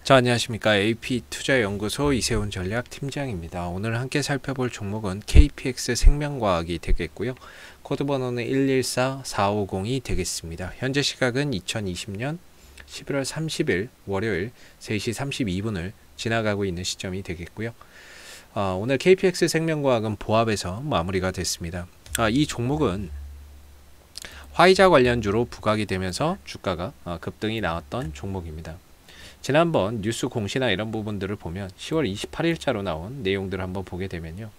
자, 안녕하십니까. AP투자연구소 이세훈 전략팀장입니다. 오늘 함께 살펴볼 종목은 KPX 생명과학이 되겠고요. 코드번호는 114450이 되겠습니다. 현재 시각은 2020년 11월 30일 월요일 3시 32분을 지나가고 있는 시점이 되겠고요. 오늘 KPX 생명과학은 보합에서 마무리가 됐습니다. 이 종목은 화이자 관련주로 부각이 되면서 주가가 급등이 나왔던 종목입니다. 지난번 뉴스 공시나 이런 부분들을 보면 10월 28일자로 나온 내용들을 한번 보게 되면요.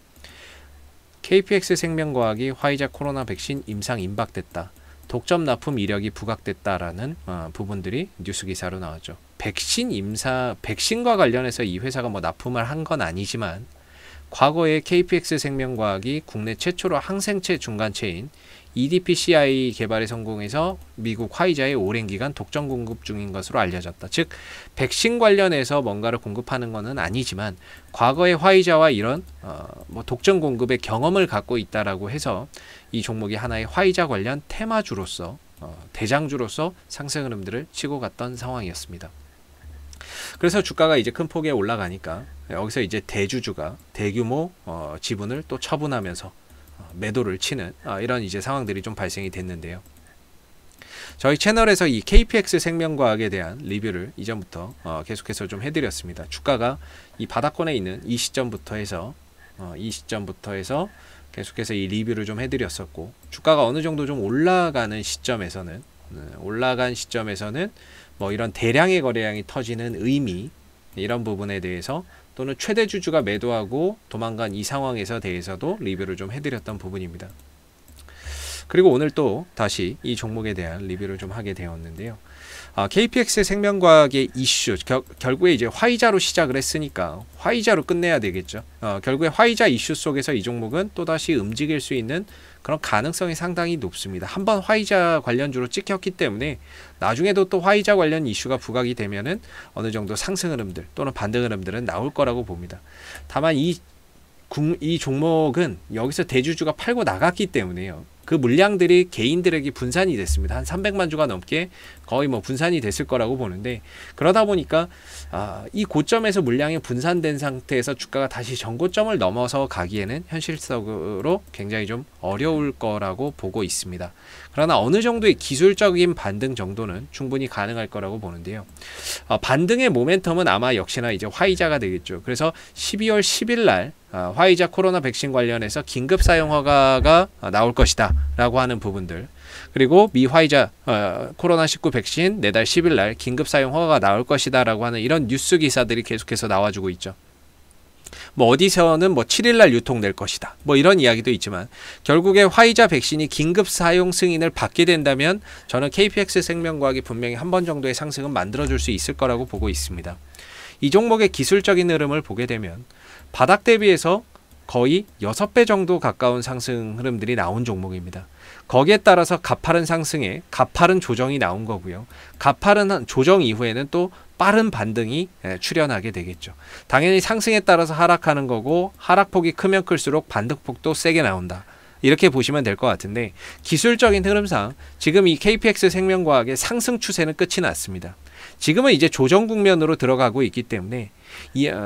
KPX 생명과학이 화이자 코로나 백신 임상 임박됐다. 독점 납품 이력이 부각됐다라는 부분들이 뉴스 기사로 나왔죠. 백신과 관련해서 이 회사가 뭐 납품을 한 건 아니지만 과거에 KPX 생명과학이 국내 최초로 항생체 중간체인 EDPCI 개발에 성공해서 미국 화이자에 오랜 기간 독점 공급 중인 것으로 알려졌다. 즉 백신 관련해서 뭔가를 공급하는 것은 아니지만 과거의 화이자와 이런 독점 공급의 경험을 갖고 있다라고 해서 이 종목이 하나의 화이자 관련 테마주로서 대장주로서 상승 흐름들을 치고 갔던 상황이었습니다. 그래서 주가가 이제 큰 폭에 올라가니까 여기서 이제 대주주가 대규모 지분을 또 처분하면서 매도를 치는 이런 이제 상황들이 좀 발생이 됐는데요. 저희 채널에서 이 KPX 생명과학에 대한 리뷰를 이전부터 계속해서 좀 해드렸습니다. 주가가 이 바닥권에 있는 이 시점부터 해서 계속해서 이 리뷰를 좀 해드렸었고, 주가가 어느 정도 좀 올라간 시점에서는 뭐 이런 대량의 거래량이 터지는 의미, 이런 부분에 대해서 또는 최대 주주가 매도하고 도망간 이 상황에서 대해서도 리뷰를 좀 해드렸던 부분입니다. 그리고 오늘 또 다시 이 종목에 대한 리뷰를 좀 하게 되었는데요. KPX 생명과학의 이슈, 결국에 이제 화이자로 시작을 했으니까 화이자로 끝내야 되겠죠. 결국에 화이자 이슈 속에서 이 종목은 또다시 움직일 수 있는 그런 가능성이 상당히 높습니다. 한번 화이자 관련주로 찍혔기 때문에 나중에도 또 화이자 관련 이슈가 부각이 되면은 어느 정도 상승 흐름들 또는 반등 흐름들은 나올 거라고 봅니다. 다만 이 종목은 여기서 대주주가 팔고 나갔기 때문에요. 그 물량들이 개인들에게 분산이 됐습니다. 한 300만 주가 넘게 거의 뭐 분산이 됐을 거라고 보는데, 그러다 보니까 이 고점에서 물량이 분산된 상태에서 주가가 다시 전고점을 넘어서 가기에는 현실적으로 굉장히 좀 어려울 거라고 보고 있습니다. 그러나 어느 정도의 기술적인 반등 정도는 충분히 가능할 거라고 보는데요. 반등의 모멘텀은 아마 역시나 이제 화이자가 되겠죠. 그래서 12월 10일 날 화이자 코로나 백신 관련해서 긴급 사용 허가가 나올 것이다 라고 하는 부분들, 그리고 미 화이자 코로나19 백신 내달 10일 날 긴급 사용 허가가 나올 것이다 라고 하는 이런 뉴스 기사들이 계속해서 나와주고 있죠. 뭐 어디서는 뭐 7일 날 유통될 것이다, 뭐 이런 이야기도 있지만 결국에 화이자 백신이 긴급 사용 승인을 받게 된다면 저는 KPX 생명과학이 분명히 한 번 정도의 상승은 만들어줄 수 있을 거라고 보고 있습니다. 이 종목의 기술적인 흐름을 보게 되면 바닥 대비해서 거의 6배 정도 가까운 상승 흐름들이 나온 종목입니다. 거기에 따라서 가파른 상승에 가파른 조정이 나온 거고요. 가파른 조정 이후에는 또 빠른 반등이 출현하게 되겠죠. 당연히 상승에 따라서 하락하는 거고, 하락폭이 크면 클수록 반등폭도 세게 나온다, 이렇게 보시면 될 것 같은데, 기술적인 흐름상 지금 이 KPX 생명과학의 상승 추세는 끝이 났습니다. 지금은 이제 조정 국면으로 들어가고 있기 때문에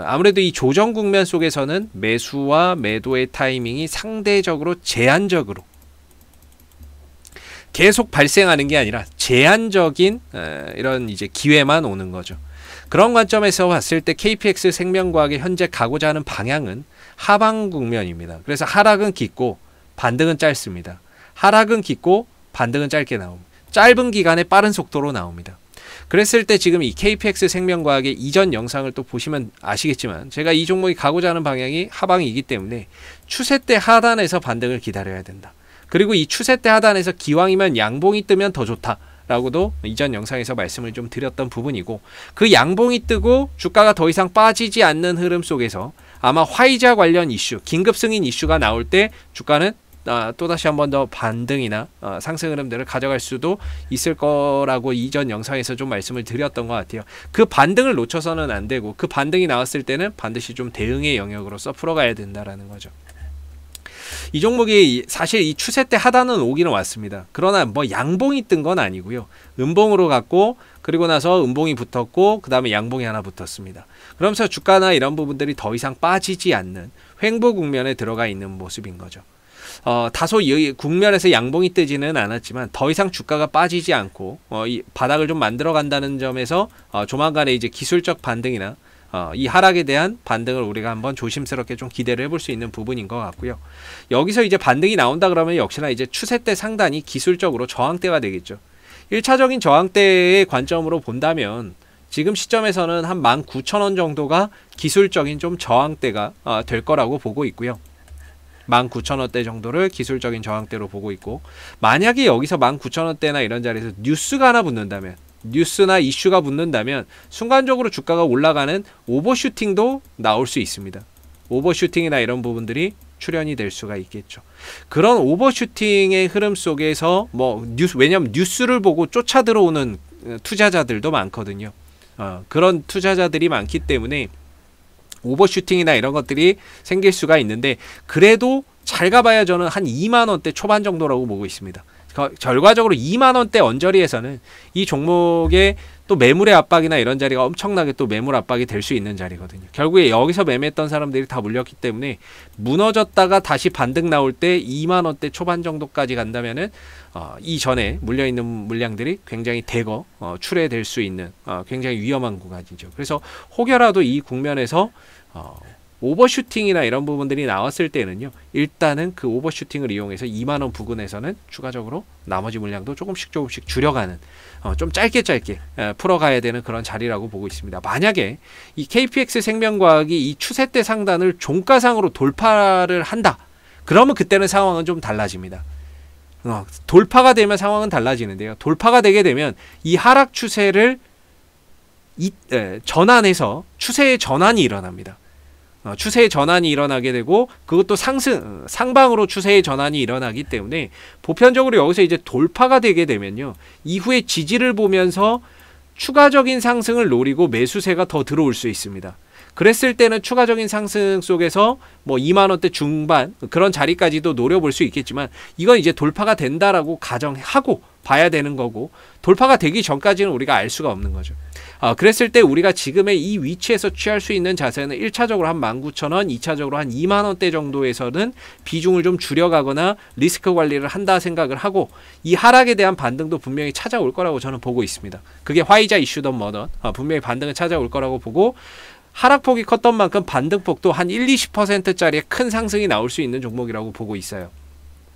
아무래도 이 조정 국면 속에서는 매수와 매도의 타이밍이 상대적으로 제한적으로 계속 발생하는 게 아니라 제한적인 이런 이제 기회만 오는 거죠. 그런 관점에서 봤을 때 KPX 생명과학이 현재 가고자 하는 방향은 하방 국면입니다. 그래서 하락은 깊고 반등은 짧습니다. 하락은 깊고 반등은 짧게 나옵니다. 짧은 기간에 빠른 속도로 나옵니다. 그랬을 때 지금 이 KPX 생명과학의 이전 영상을 또 보시면 아시겠지만, 제가 이 종목이 가고자 하는 방향이 하방이기 때문에 추세 때 하단에서 반등을 기다려야 된다. 그리고 이 추세 때 하단에서 기왕이면 양봉이 뜨면 더 좋다 라고도 이전 영상에서 말씀을 좀 드렸던 부분이고, 그 양봉이 뜨고 주가가 더 이상 빠지지 않는 흐름 속에서 아마 화이자 관련 이슈, 긴급 승인 이슈가 나올 때 주가는 또다시 한 번 더 반등이나 상승 흐름들을 가져갈 수도 있을 거라고 이전 영상에서 좀 말씀을 드렸던 것 같아요. 그 반등을 놓쳐서는 안 되고, 그 반등이 나왔을 때는 반드시 좀 대응의 영역으로서 풀어가야 된다라는 거죠. 이 종목이 사실 이 추세 때 하단은 오기는 왔습니다. 그러나 뭐 양봉이 뜬 건 아니고요. 음봉으로 갔고 그리고 나서 음봉이 붙었고 그 다음에 양봉이 하나 붙었습니다. 그러면서 주가나 이런 부분들이 더 이상 빠지지 않는 횡보 국면에 들어가 있는 모습인 거죠. 다소 이 국면에서 양봉이 뜨지는 않았지만 더 이상 주가가 빠지지 않고 이 바닥을 좀 만들어 간다는 점에서 조만간에 이제 기술적 반등이나 이 하락에 대한 반등을 우리가 한번 조심스럽게 좀 기대를 해볼 수 있는 부분인 것 같고요. 여기서 이제 반등이 나온다 그러면 역시나 이제 추세대 상단이 기술적으로 저항대가 되겠죠. 1차적인 저항대의 관점으로 본다면 지금 시점에서는 한 19,000원 정도가 기술적인 좀 저항대가 될 거라고 보고 있고요. 19,000원대 정도를 기술적인 저항대로 보고 있고, 만약에 여기서 19,000원대나 이런 자리에서 뉴스가 하나 붙는다면, 뉴스나 이슈가 붙는다면 순간적으로 주가가 올라가는 오버슈팅도 나올 수 있습니다. 오버슈팅이나 이런 부분들이 출현이 될 수가 있겠죠. 그런 오버슈팅의 흐름 속에서 왜냐면 뉴스를 보고 쫓아 들어오는 투자자들도 많거든요. 그런 투자자들이 많기 때문에 오버슈팅이나 이런 것들이 생길 수가 있는데, 그래도 잘 가봐야 저는 한 2만원대 초반 정도라고 보고 있습니다. 결과적으로 2만원대 언저리에서는 이 종목의 또 매물의 압박이나 이런 자리가 엄청나게 또 매물 압박이 될 수 있는 자리거든요. 결국에 여기서 매매했던 사람들이 다 물렸기 때문에 무너졌다가 다시 반등 나올 때 2만원대 초반 정도까지 간다면은 이전에 물려있는 물량들이 굉장히 대거 출회될 수 있는 굉장히 위험한 구간이죠. 그래서 혹여라도 이 국면에서 오버슈팅이나 이런 부분들이 나왔을 때는요, 일단은 그 오버슈팅을 이용해서 2만원 부근에서는 추가적으로 나머지 물량도 조금씩 줄여가는, 좀 짧게 풀어가야 되는 그런 자리라고 보고 있습니다. 만약에 이 KPX 생명과학이 이 추세대 상단을 종가상으로 돌파를 한다, 그러면 그때는 상황은 좀 달라집니다. 돌파가 되면 상황은 달라지는데요, 돌파가 되게 되면 이 하락 추세를 전환해서 추세의 전환이 일어납니다. 추세의 전환이 일어나게 되고, 그것도 상방으로 추세의 전환이 일어나기 때문에 보편적으로 여기서 이제 돌파가 되게 되면요, 이후에 지지를 보면서 추가적인 상승을 노리고 매수세가 더 들어올 수 있습니다. 그랬을 때는 추가적인 상승 속에서 2만원대 중반 그런 자리까지도 노려볼 수 있겠지만, 이건 이제 돌파가 된다라고 가정하고 봐야 되는 거고, 돌파가 되기 전까지는 우리가 알 수가 없는 거죠. 그랬을 때 우리가 지금의 이 위치에서 취할 수 있는 자세는 1차적으로 한 19,000원, 2차적으로 한 2만원대 정도에서는 비중을 좀 줄여가거나 리스크 관리를 한다 생각을 하고, 이 하락에 대한 반등도 분명히 찾아올 거라고 저는 보고 있습니다. 그게 화이자 이슈든 뭐든 분명히 반등은 찾아올 거라고 보고, 하락폭이 컸던 만큼 반등폭도 한 1-20%짜리의 큰 상승이 나올 수 있는 종목이라고 보고 있어요.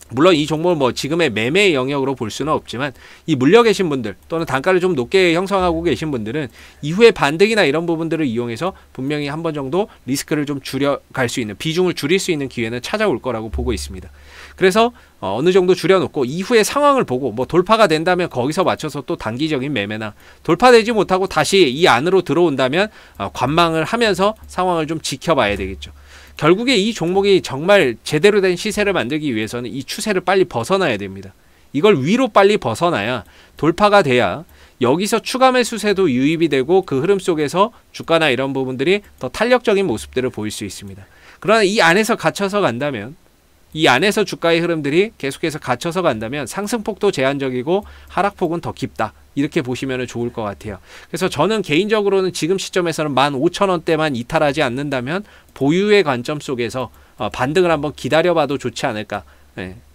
물론 이 종목을 지금의 매매 영역으로 볼 수는 없지만, 이 물려 계신 분들 또는 단가를 좀 높게 형성하고 계신 분들은 이후에 반등이나 이런 부분들을 이용해서 분명히 한 번 정도 리스크를 좀 줄여갈 수 있는, 비중을 줄일 수 있는 기회는 찾아올 거라고 보고 있습니다. 그래서 어느 정도 줄여놓고 이후에 상황을 보고 돌파가 된다면 거기서 맞춰서 또 단기적인 매매나, 돌파되지 못하고 다시 이 안으로 들어온다면 관망을 하면서 상황을 좀 지켜봐야 되겠죠. 결국에 이 종목이 정말 제대로 된 시세를 만들기 위해서는 이 추세를 빨리 벗어나야 됩니다. 이걸 위로 빨리 벗어나야, 돌파가 돼야 여기서 추가 매수세도 유입이 되고 그 흐름 속에서 주가나 이런 부분들이 더 탄력적인 모습들을 보일 수 있습니다. 그러나 이 안에서 갇혀서 간다면, 이 안에서 주가의 흐름들이 계속해서 갇혀서 간다면 상승폭도 제한적이고 하락폭은 더 깊다, 이렇게 보시면 좋을 것 같아요. 그래서 저는 개인적으로는 지금 시점에서는 15,000원대만 이탈하지 않는다면 보유의 관점 속에서 반등을 한번 기다려봐도 좋지 않을까.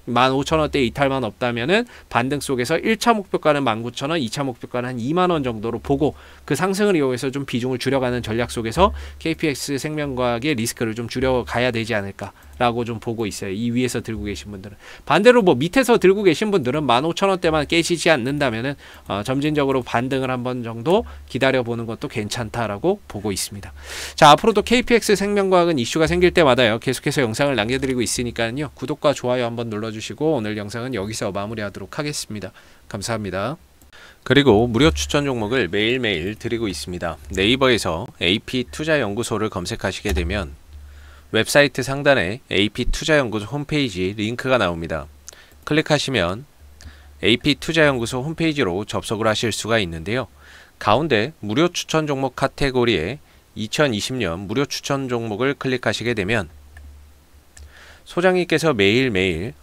15,000원대 이탈만 없다면은 반등 속에서 1차 목표가는 19,000원, 2차 목표가는 한 2만원 정도로 보고 그 상승을 이용해서 좀 비중을 줄여가는 전략 속에서 KPX 생명과학의 리스크를 좀 줄여가야 되지 않을까라고 좀 보고 있어요. 이 위에서 들고 계신 분들은. 반대로 밑에서 들고 계신 분들은 15,000원대만 깨지지 않는다면은 점진적으로 반등을 한번 정도 기다려보는 것도 괜찮다라고 보고 있습니다. 자, 앞으로도 KPX 생명과학은 이슈가 생길 때마다요, 계속해서 영상을 남겨드리고 있으니까요, 구독과 좋아요 한번 눌러주시고 오늘 영상은 여기서 마무리하도록 하겠습니다. 감사합니다. 그리고 무료 추천 종목을 매일매일 드리고 있습니다. 네이버에서 AP투자연구소를 검색하시게 되면 웹사이트 상단에 AP투자연구소 홈페이지 링크가 나옵니다. 클릭하시면 AP투자연구소 홈페이지로 접속을 하실 수가 있는데요, 가운데 무료 추천 종목 카테고리에 2020년 무료 추천 종목을 클릭하시게 되면 소장님께서 매일매일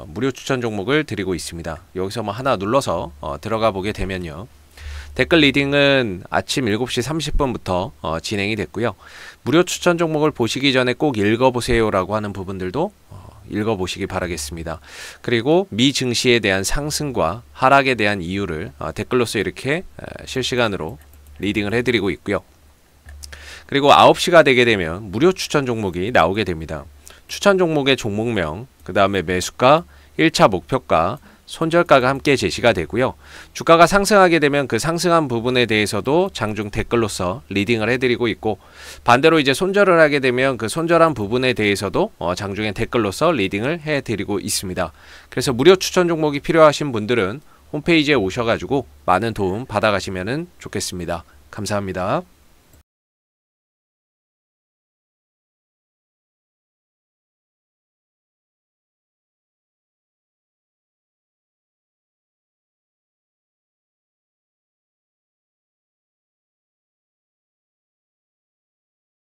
무료 추천 종목을 드리고 있습니다. 여기서 뭐 하나 눌러서 들어가 보게 되면요. 댓글 리딩은 아침 7시 30분부터 진행이 됐고요. 무료 추천 종목을 보시기 전에 꼭 읽어보세요 라고 하는 부분들도 읽어보시기 바라겠습니다. 그리고 미 증시에 대한 상승과 하락에 대한 이유를 댓글로서 이렇게 실시간으로 리딩을 해드리고 있고요. 그리고 9시가 되게 되면 무료 추천 종목이 나오게 됩니다. 추천 종목의 종목명, 그 다음에 매수가, 1차 목표가, 손절가가 함께 제시가 되고요. 주가가 상승하게 되면 그 상승한 부분에 대해서도 장중 댓글로서 리딩을 해드리고 있고, 반대로 이제 손절을 하게 되면 그 손절한 부분에 대해서도 장중에 댓글로서 리딩을 해드리고 있습니다. 그래서 무료 추천 종목이 필요하신 분들은 홈페이지에 오셔가지고 많은 도움 받아가시면 좋겠습니다. 감사합니다.